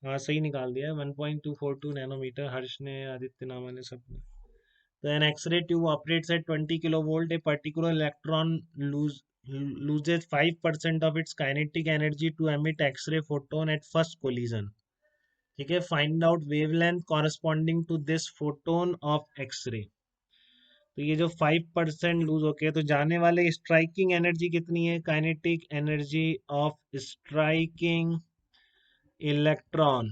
हाँ सही निकाल दिया है, 1.242 नैनोमीटर, हर्ष ने, आदित्य नामा ने, सबने। तो an X-ray tube operates at 20 kilovolt, a particular electron loses 5% of its kinetic energy to emit X-ray photon at first collision. ठीक है, find out wavelength corresponding to this photon of X-ray. तो ये जो 5% लूज होके, तो जाने वाले striking energy कितनी है, kinetic energy of striking electron,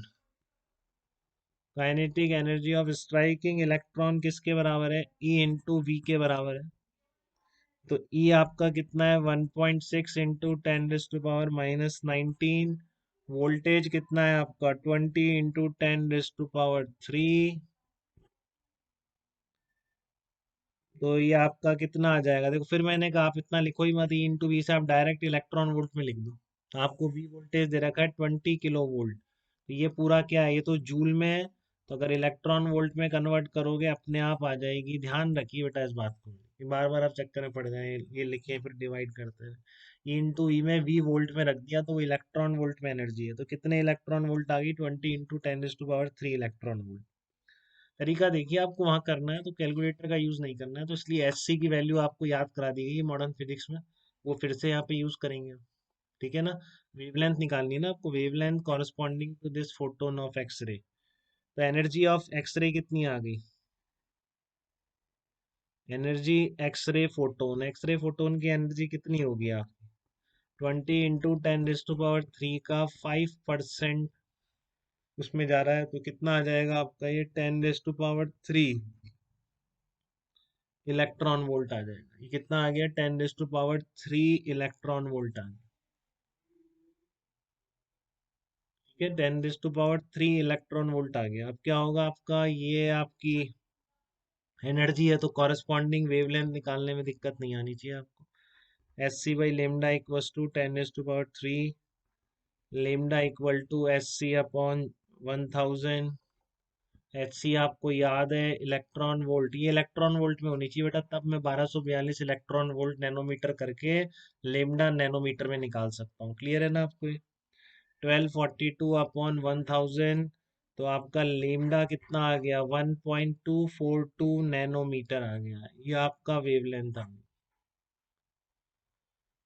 kinetic energy of striking electron किसके बराबर है, ई इंटू वी के बराबर है। तो ई आपका कितना है, 1.6 इंटू 10⁻⁻19। वोल्टेज कितना है आपका, 20 इंटू 10⁻3। तो ये आपका कितना आ जाएगा, देखो फिर मैंने कहा आप इतना लिखो ही मत, ई इंटू वी से आप डायरेक्ट इलेक्ट्रॉन वोल्ट में लिख दो। तो आपको वी वोल्टेज दे रखा है 20 किलो वोल्ट, तो ये पूरा क्या है, ये तो जूल में है। तो अगर इलेक्ट्रॉन वोल्ट में कन्वर्ट करोगे अपने आप आ जाएगी। ध्यान रखिए बेटा इस बात को, कि बार बार आप चक्कर में पड़ जाए, ये लिखे फिर डिवाइड करते हैं। ई इंटू ई में वी वोल्ट में रख दिया, तो वो इलेक्ट्रॉन वोल्ट में एनर्जी है, तो कितने इलेक्ट्रॉन वोल्ट आ गई, 20 इंटू 10⁻³ इलेक्ट्रॉन वोल्ट। तरीका देखिए, आपको वहां करना है तो कैलकुलेटर का यूज नहीं करना है, तो इसलिए एससी की वैल्यू आपको याद करा दी गई मॉडर्न फिजिक्स में, वो फिर से यहाँ पे यूज करेंगे। ठीक है ना। वेवलेंथ निकालनी है ना आपको, wavelength corresponding to this photon of X-ray. तो एनर्जी ऑफ एक्सरे कितनी आ गई, एनर्जी एक्सरे फोटोन की एनर्जी कितनी होगी आपकी, 20 इंटू 10⁻³ का 5% उसमें जा रहा है, तो कितना आ जाएगा आपका ये 10⁻³ इलेक्ट्रॉन वोल्ट आ जाएगा। ये कितना आ गया, 10⁻³ इलेक्ट्रॉन वोल्ट आ गया। ठीक है, 10⁻³ इलेक्ट्रॉन वोल्ट आ गया। अब क्या होगा आपका, ये आपकी एनर्जी है, तो कॉरेस्पॉन्डिंग वेवलेंथ निकालने में दिक्कत नहीं आनी चाहिए आपको। S C by lambda equals to 10⁻³ lambda equal to S C upon 1000। H C आपको याद है इलेक्ट्रॉन वोल्ट, ये इलेक्ट्रॉन वोल्ट में होनी चाहिए बेटा, तब मैं 1242 इलेक्ट्रॉन वोल्ट नैनोमीटर करके लेमडा नैनोमीटर में निकाल सकता हूँ। क्लियर है ना आपको ये, 1242 अपॉन 1000, तो आपका लेमडा कितना आ गया, 1.242 नैनोमीटर आ गया। ये आपका वेवलेंथ आ गया।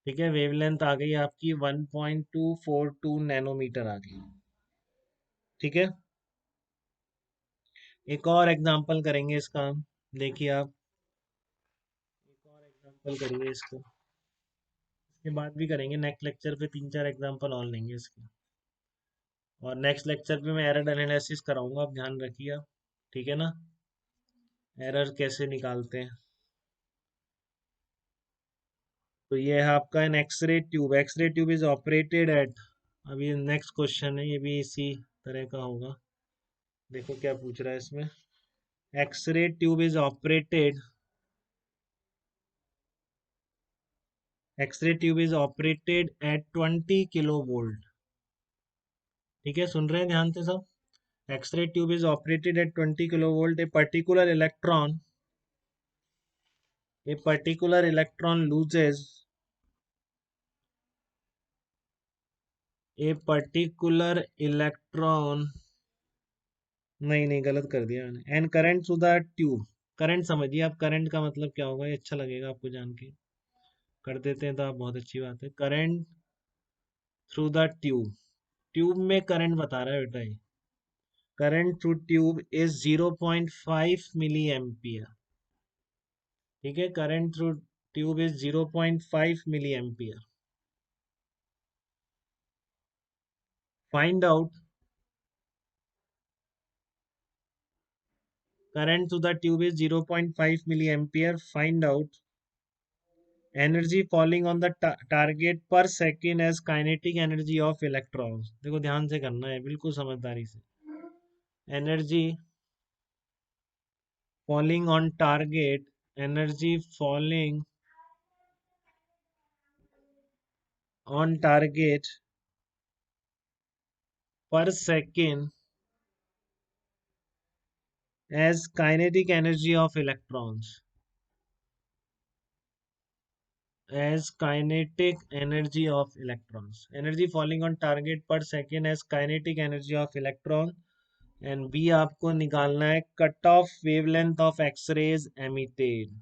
ठीक है, वेवलेंथ आ गई आपकी 1.242 नैनोमीटर आ गई। ठीक है, एक और एग्जांपल करेंगे इसका हम, देखिए आप, एक और एग्जांपल करिए इसको, इसके बाद भी करेंगे नेक्स्ट लेक्चर पे, 3-4 एग्जांपल और लेंगे इसके। और नेक्स्ट लेक्चर पे मैं एरर एनालिसिस कराऊंगा, आप ध्यान रखिए आप। ठीक है ना, एरर कैसे निकालते हैं। तो ये है आपका an X-ray tube, X-ray tube is operated at, अभी नेक्स्ट क्वेश्चन है, ये भी इसी तरह का होगा। देखो क्या पूछ रहा है इसमें, X-ray tube is operated, X-ray tube is operated at 20 kilo volt. ठीक है, सुन रहे हैं ध्यान से सब। X-ray tube is operated at 20 kilo volt, a particular electron loses, a particular electron, नहीं नहीं गलत कर दिया मैंने, and current through the tube. Current समझिए आप, करंट का मतलब क्या होगा, ये अच्छा लगेगा आपको जान के, कर देते हैं तो आप, बहुत अच्छी बात है। Current through the tube, tube में करंट बता रहा है बेटा ये, current through tube is 0.5 milli ampere. ठीक है, current through tube is 0.5 milli ampere. Find out current through the tube is 0.5 milliampere. Find out energy falling on the target per second as kinetic energy of electrons. देखो ध्यान से करना है, बिल्कुल समझदारी से। Energy falling on target, energy falling on target per second as kinetic energy of electrons. as kinetic energy of electrons. Energy falling on target per second as kinetic energy of electron. And B आपको निकालना है cut off wavelength of X-rays emitted.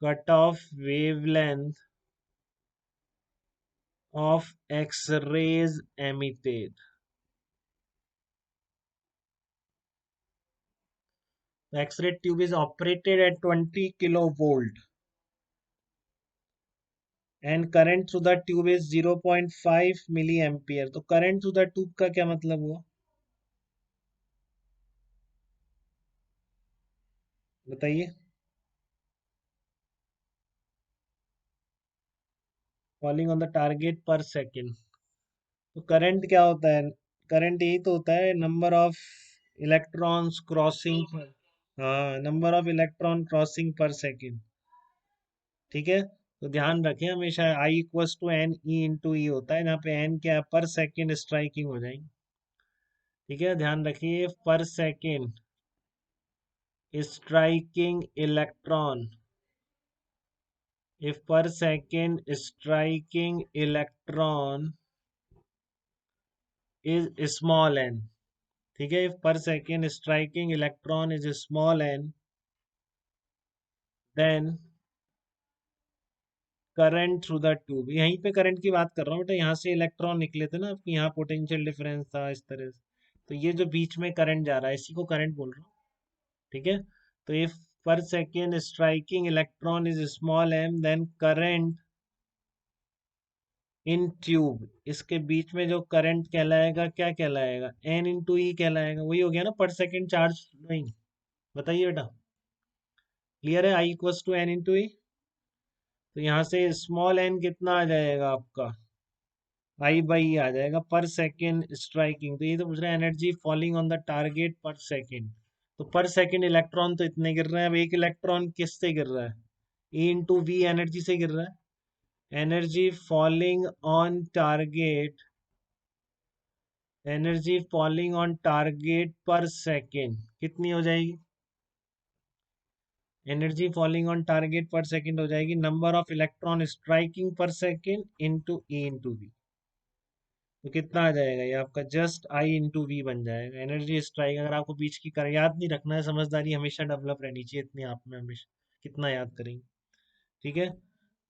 Cut off wavelength of X-rays emitted. The X-ray tube is operated at 20 kilovolt and current through the tube is 0.5 milliampere. तो current through the tube का क्या मतलब हुआ बताइए. Falling on the target per second. तो current क्या होता है. करंट यही तो होता है नंबर ऑफ इलेक्ट्रॉन्स क्रॉसिंग. हाँ, number of electron crossing per second. ठीक है. तो ध्यान रखें हमेशा I equals to N E into E होता है, जहाँ पे एन क्या है पर सेकेंड स्ट्राइकिंग हो जाएगी. ठीक है, ध्यान रखिए पर second striking electron. if per second striking electron is small n. ठीक है, if per second striking electron is small n, then current through the tube. यहीं पे करंट की बात कर रहा हूँ बेटा, यहाँ से इलेक्ट्रॉन निकले थे ना आपके, यहाँ पोटेंशियल डिफरेंस था इस तरह से. तो ये जो बीच में करंट जा रहा है इसी को करंट बोल रहा हूँ. ठीक है. तो if per second striking electron is small M, then current in tube, इसके बीच में जो करंट कहलाएगा क्या कहलाएगा, एन इंटू ई कहलाएगा. वही हो गया ना पर सेकेंड चार्ज नहीं. बताइए बेटा, क्लियर है. आई इक्वल्स टू एन इंटू ई. तो यहाँ से स्मॉल एन कितना आ जाएगा आपका, आई बाई आ जाएगा पर सेकेंड स्ट्राइकिंग. तो ये तो पूछ रहा है energy falling on the target per second. तो पर सेकेंड इलेक्ट्रॉन तो इतने गिर रहे हैं. अब एक इलेक्ट्रॉन किससे गिर रहा है, ए इंटू वी एनर्जी से गिर रहा है. Energy falling on target, energy falling on target per second कितनी हो जाएगी. Energy falling on target per second हो जाएगी number of electron striking per second into E into V. तो कितना आ जाएगा ये आपका, जस्ट आई इंटू वी बन जाएगा. एनर्जी स्ट्राइक अगर आपको बीच की कर याद नहीं रखना है, समझदारी हमेशा डेवलप रहनी चाहिए इतनी आप में हमेशा, कितना याद करेंगे. ठीक है.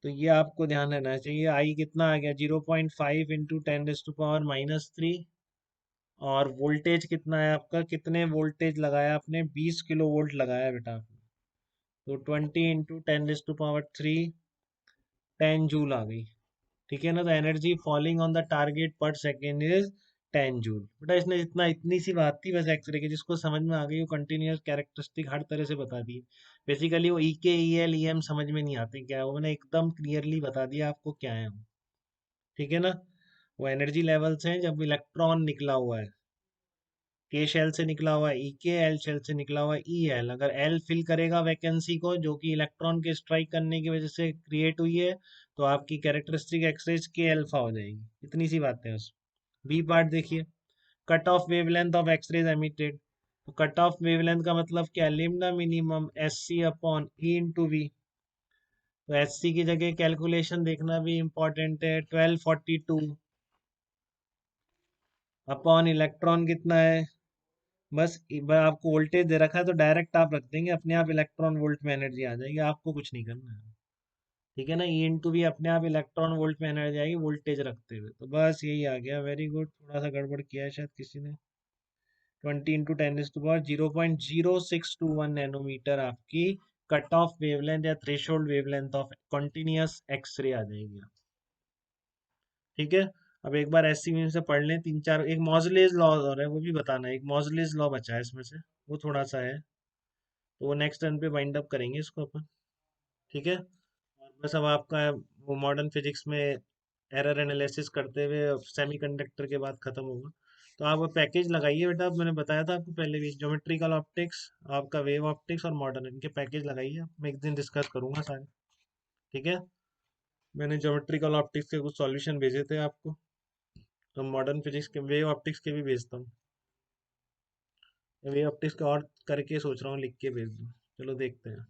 तो ये आपको ध्यान रहना चाहिए. आई कितना आ गया 0.5 इंटू 10⁻³ और वोल्टेज कितना है आपका, कितने वोल्टेज लगाया आपने, 20 किलो वोल्ट लगाया बेटा आपने. तो 20 इंटू 10⁻³ 10 जूल आ गई. ठीक है ना. तो energy falling on the target per second is 10 joule. बेटा इसने इतना, इतनी सी बात थी बस एक्सरे की, जिसको समझ में आ गई वो कंटिन्यूस कैरेक्टरिस्टिक हर तरह से बता दी. बेसिकली वो ई के ई एल ई एम समझ में नहीं आते क्या है, वो मैंने एकदम क्लियरली बता दिया आपको क्या है वो. ठीक है ना. वो एनर्जी लेवल्स हैं जब इलेक्ट्रॉन निकला हुआ है. के शेल से निकला हुआ है ई के, एल शेल से निकला हुआ है ई एल. अगर एल फिल करेगा वैकेंसी को जो कि इलेक्ट्रॉन के स्ट्राइक करने की वजह से क्रिएट हुई है, तो आपकी कैरेक्टरिस्टिक एक्सरेज के अल्फा हो जाएगी. इतनी सी बातें हैं उसमें. बी पार्ट देखिए, cut off wavelength of X-rays emitted. तो कट ऑफ वेवलेंथ का मतलब क्या, lambda minimum S C upon E into V. तो एस सी की जगह कैलकुलेशन देखना भी इंपॉर्टेंट है. 1242 अपॉन इलेक्ट्रॉन कितना है. बस आपको वोल्टेज दे रखा है तो डायरेक्ट आप रख देंगे, अपने आप इलेक्ट्रॉन वोल्ट में एनर्जी आ जाएगी, आपको कुछ नहीं करना है. ठीक है ना. ई इंटू भी अपने आप इलेक्ट्रॉन वोल्ट में एनर्जी आएगी वोल्टेज रखते हुए. तो बस यही आ गया. Very good. थोड़ा सा गड़बड़ किया है शायद किसी ने. 20 इंटू 10⁻⁴ 0.0621 नैनोमीटर आपकी कट ऑफ वेवलेंथ या threshold wavelength of continuous X ray आ जाएगी. ठीक है. अब एक बार ऐसी में से पढ़ लें तीन चार. एक मॉजलेज लॉ और है वो भी बताना है, एक मॉजलेज लॉ बचा है इसमें से, वो थोड़ा सा है. तो वो नेक्स्ट टर्न पे बाइंड अप करेंगे इसको अपन. ठीक है. और बस अब आपका वो मॉडर्न फिजिक्स में एरर एनालिसिस करते हुए सेमीकंडक्टर के बाद खत्म होगा. तो आप वो पैकेज लगाइए बेटा. अब मैंने बताया था आपको पहले भी, ज्योमेट्रिकल ऑप्टिक्स, आपका वेव ऑप्टिक्स और मॉडर्न, इनके पैकेज लगाइए. मैं एक दिन डिस्कस करूंगा सारे. ठीक है. मैंने ज्योमेट्रिकल ऑप्टिक्स के कुछ सॉल्यूशन भेजे थे आपको, तो मॉडर्न फिजिक्स के वेव ऑप्टिक्स के भी भेजता हूँ. वेव ऑप्टिक्स का और करके सोच रहा हूँ लिख के भेज दूँ. चलो देखते हैं.